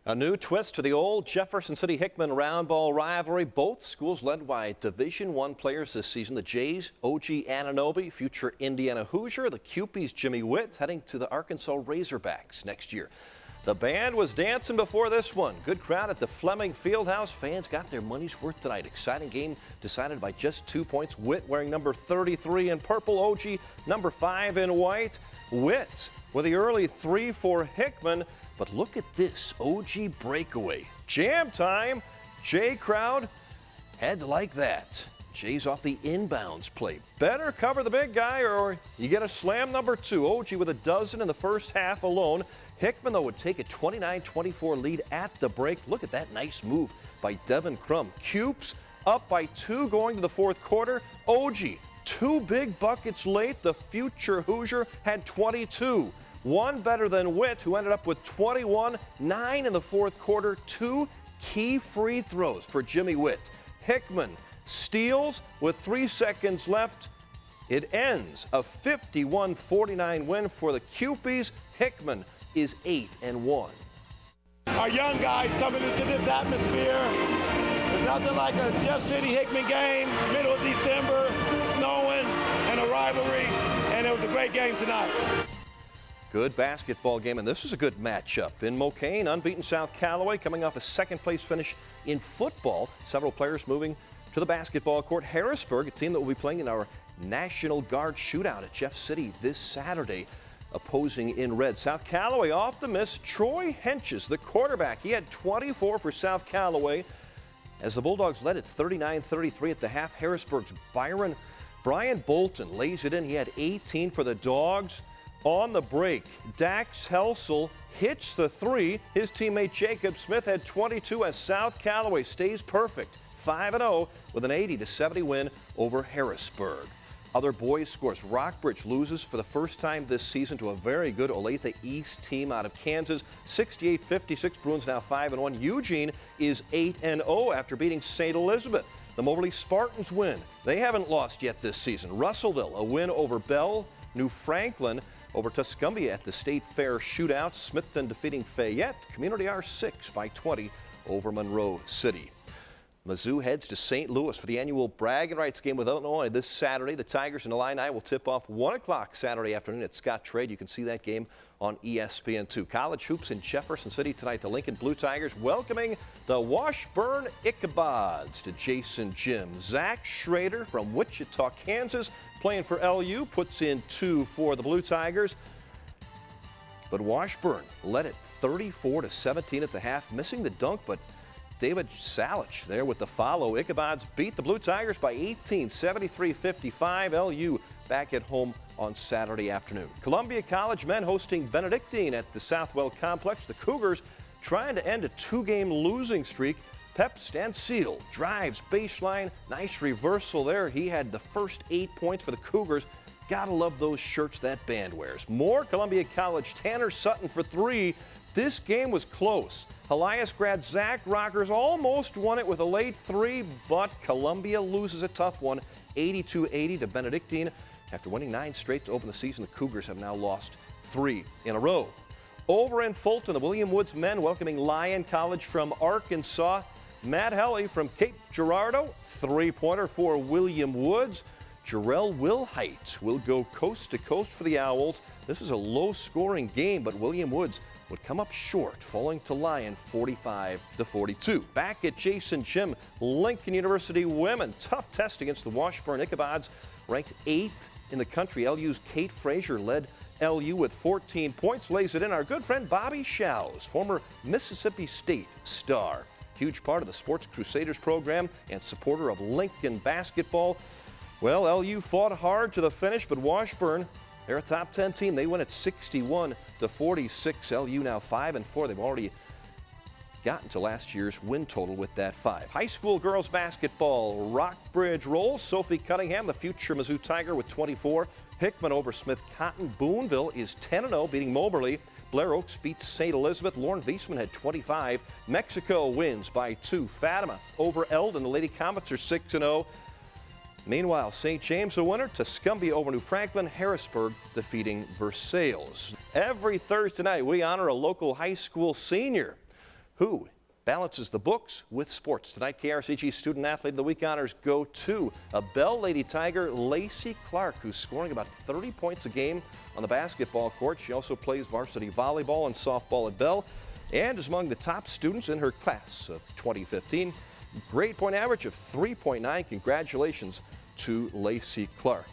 A new twist to the old Jefferson City-Hickman roundball rivalry. Both schools led by Division I players this season. The Jays, OG Ananobi, future Indiana Hoosier. The Cupies, Jimmy Witt, heading to the Arkansas Razorbacks next year. The band was dancing before this one. Good crowd at the Fleming Fieldhouse. Fans got their money's worth tonight. Exciting game decided by just 2 points. Witt wearing number 33 in purple, OG number 5 in white. Witt with the early 3 for Hickman. But look at this OG breakaway. Jam time. Jay crowd heads like that. Jay's off the inbounds play. Better cover the big guy or you get a slam number 2. OG with a dozen in the first half alone. Hickman, though, would take a 29-24 lead at the break. Look at that nice move by Devin Crum. Cupes up by 2 going to the fourth quarter. OG, 2 big buckets late. The future Hoosier had 22. One better than Witt, who ended up with 21, 9 in the fourth quarter. 2 key free throws for Jimmy Witt. Hickman steals with 3 seconds left. It ends a 51-49 win for the Cupies. Hickman is 8-1. Our young guys coming into this atmosphere. There's nothing like a Jeff City-Hickman game, middle of December, snowing, and a rivalry, and it was a great game tonight. Good basketball game, and this is a good matchup. In Mocaine, unbeaten South Callaway coming off a second-place finish in football. Several players moving to the basketball court. Harrisburg, a team that will be playing in our National Guard shootout at Jeff City this Saturday, opposing in red. South Callaway off the miss. Troy Henches, the quarterback. He had 24 for South Callaway as the Bulldogs led at 39-33 at the half. Harrisburg's Brian Bolton lays it in. He had 18 for the Dogs. On the break, Dax Helsel hits the 3. His teammate Jacob Smith had 22 as South Callaway stays perfect, 5-0 with an 80-70 win over Harrisburg. Other boys scores. Rockbridge loses for the first time this season to a very good Olathe East team out of Kansas. 68-56. Bruins now 5-1. Eugene is 8-0 after beating St. Elizabeth. The Moberly Spartans win. They haven't lost yet this season. Russellville a win over Bell. New Franklin over Tuscumbia at the State Fair shootout. Smithton defeating Fayette. Community R6 by 20 over Monroe City. Mizzou heads to St. Louis for the annual bragging rights game with Illinois this Saturday. The Tigers and Illini will tip off 1 o'clock Saturday afternoon at Scott Trade. You can see that game on ESPN2. College hoops in Jefferson City tonight. The Lincoln Blue Tigers welcoming the Washburn Ichabods to Jason Gym. Zach Schrader from Wichita, Kansas, playing for LU, puts in 2 for the Blue Tigers. But Washburn led it 34-17 at the half, missing the dunk, but David Salich there with the follow. Ichabods beat the Blue Tigers by 18, 73-55. LU back at home on Saturday afternoon. Columbia College men hosting Benedictine at the Southwell Complex. The Cougars trying to end a 2-game losing streak. Pep Stancil drives baseline. Nice reversal there. He had the first 8 points for the Cougars. Gotta love those shirts that band wears. More Columbia College. Tanner Sutton for 3. This game was close. Elias grad Zach Rockers almost won it with a late 3, but Columbia loses a tough one, 82-80 to Benedictine. After winning 9 straight to open the season, the Cougars have now lost 3 in a row. Over in Fulton, the William Woods men welcoming Lyon College from Arkansas. Matt Helly from Cape Girardeau, 3-pointer for William Woods. Jarrell Wilhite will go coast to coast for the Owls. This is a low-scoring game, but William Woods would come up short, falling to Lyon 45-42. Back at Jason Gym, Lincoln University women. Tough test against the Washburn Ichabods, ranked 8th in the country. LU's Kate Frazier led LU with 14 points. Lays it in our good friend Bobby Shows, former Mississippi State star. Huge part of the Sports Crusaders program and supporter of Lincoln basketball. Well, LU fought hard to the finish, but Washburn, they're a top 10 team. They win at 61-46. LU now 5-4. They've already gotten to last year's win total with that 5. High school girls basketball. Rockbridge rolls. Sophie Cunningham, the future Mizzou Tiger, with 24. Hickman over Smith Cotton. Boonville is 10-0, beating Moberly. Blair Oaks beats St. Elizabeth. Lauren Wiesman had 25. Mexico wins by 2. Fatima over Eldon. The Lady Comets are 6-0. Meanwhile, St. James a winner. Tuscumbia over New Franklin. Harrisburg defeating Versailles. Every Thursday night, we honor a local high school senior who balances the books with sports. Tonight, KRCG Student Athlete of the Week honors go to a Bell Lady Tiger, Lacey Clark, who's scoring about 30 points a game on the basketball court. She also plays varsity volleyball and softball at Bell and is among the top students in her class of 2015. Grade point average of 3.9. Congratulations to Lacey Clark.